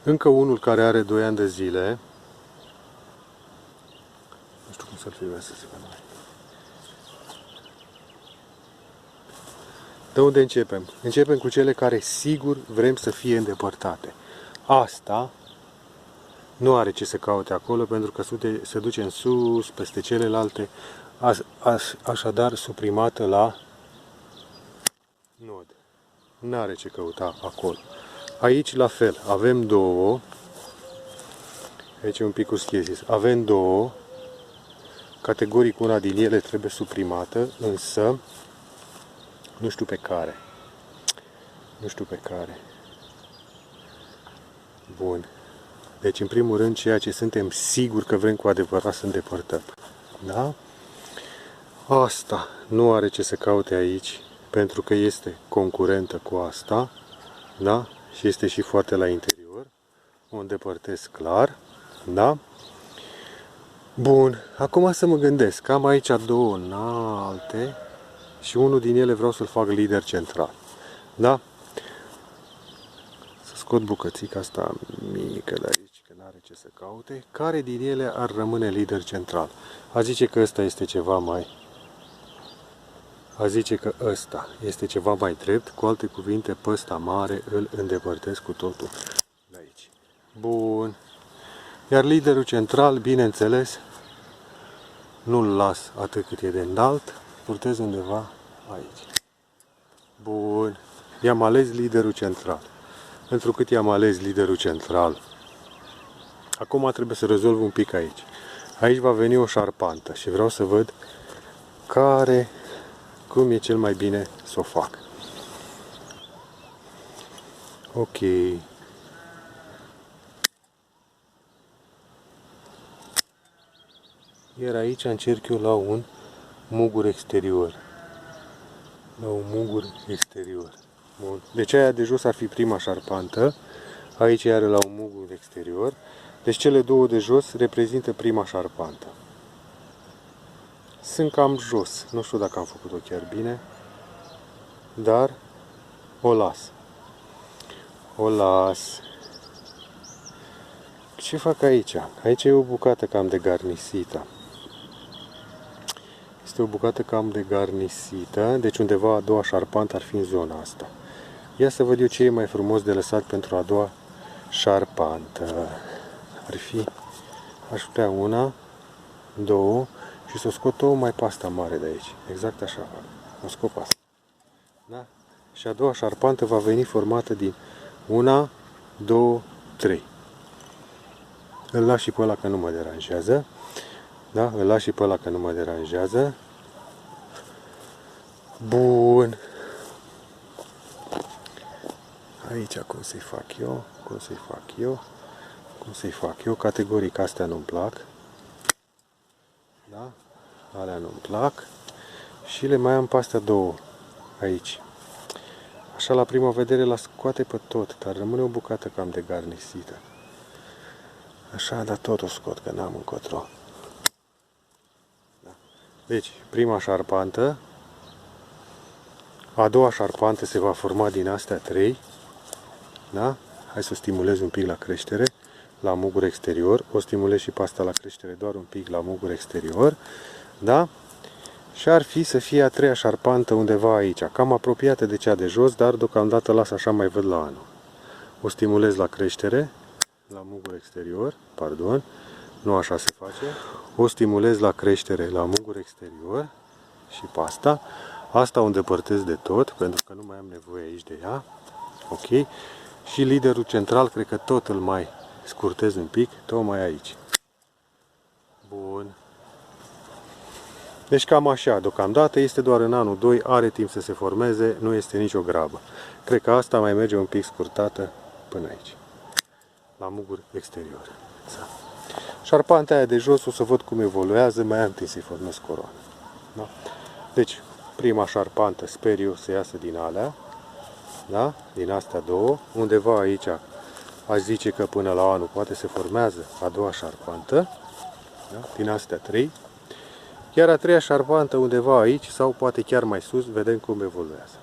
Încă unul care are 2 ani de zile. Nu știu cum să-l filmez să se vadă. De unde începem? Începem cu cele care sigur vrem să fie îndepărtate. Asta nu are ce să caute acolo pentru că se duce în sus, peste celelalte, așadar suprimată la nod. Nu are ce căuta acolo. Aici la fel, avem două. Aici e un pic cu schiesis. Avem două. Categoric una din ele trebuie suprimată, însă nu știu pe care. Nu știu pe care. Bun. Deci, în primul rând, ceea ce suntem siguri că vrem cu adevărat să îndepărtăm. Da? Asta nu are ce să caute aici, pentru că este concurentă cu asta. Da? Și este și foarte la interior. O îndepărtez clar. Da? Bun. Acum să mă gândesc. Am aici două înalte și unul din ele vreau să-l fac lider central. Da? Să scot bucățica asta mică de aici, că n-are ce să caute. Care din ele ar rămâne lider central? A zice că ăsta este ceva mai... A zice că ăsta este ceva mai drept. Cu alte cuvinte, pe ăsta mare îl îndepărtez cu totul de aici. Bun. Iar liderul central, bineînțeles, nu-l las atât cât e de înalt. Purtez undeva aici. Bun. I-am ales liderul central. Pentru cât i-am ales liderul central, acum trebuie să rezolv un pic aici. Aici va veni o șarpantă și vreau să văd cum e cel mai bine să o fac. Ok. Iar aici încerc eu la un mugur exterior. La un mugur exterior. Bun. Deci aia de jos ar fi prima șarpantă. Aici are la un mugur exterior. Deci cele două de jos reprezintă prima șarpantă. Sunt cam jos. Nu știu dacă am făcut-o chiar bine. Dar o las. O las. Ce fac aici? Aici e o bucată cam de garnisită. Este o bucată cam de garnisită. Deci undeva a doua șarpantă ar fi în zona asta. Ia să văd eu ce e mai frumos de lăsat pentru a doua șarpantă. Ar fi, aș putea una, două și să o scot o mai pe asta mare de aici. Exact așa fac. O scop asta. Da? Și a doua șarpantă va veni formată din una, două, trei. Îl las și pe ăla că nu mă deranjează. Da? Îl las și pe ăla că nu mă deranjează. Bun. Aici cum să-i fac eu? Cum să-i fac eu? Cum să-i fac eu? Categoric astea nu-mi plac. Da? Alea nu-mi plac. Și le mai am pe astea două aici. Așa la prima vedere la scoate pe tot, dar rămâne o bucată cam de garnisită. Așa, dar tot o scot, că n-am încotro. Da. Deci, prima șarpantă. A doua șarpantă se va forma din astea trei. Da? Hai să o stimulez un pic la creștere, la mugur exterior. O stimulez și pe asta la creștere, doar un pic la mugur exterior. Da? Și ar fi să fie a treia șarpantă undeva aici, cam apropiată de cea de jos, dar deocamdată las așa, mai văd la anul. O stimulez la creștere, la mugur exterior, pardon, nu așa se face. O stimulez la creștere, la mugur exterior și pe asta. Asta o îndepărtez de tot, pentru că nu mai am nevoie aici de ea. Ok? Și liderul central, cred că tot îl mai scurtez un pic, tocmai aici. Bun. Deci cam așa, deocamdată este doar în anul 2, are timp să se formeze, nu este nicio grabă. Cred că asta mai merge un pic scurtată până aici, la mugur exterior. Șarpanta aia de jos o să văd cum evoluează, mai am timp să-i formez coroană. Da? Deci, prima șarpantă sper eu să iasă din alea, da? Din astea două, undeva aici aș zice că până la anul poate se formează a doua șarpantă, da? Din astea trei. Iar a treia șarpantă undeva aici sau poate chiar mai sus, vedem cum evoluează.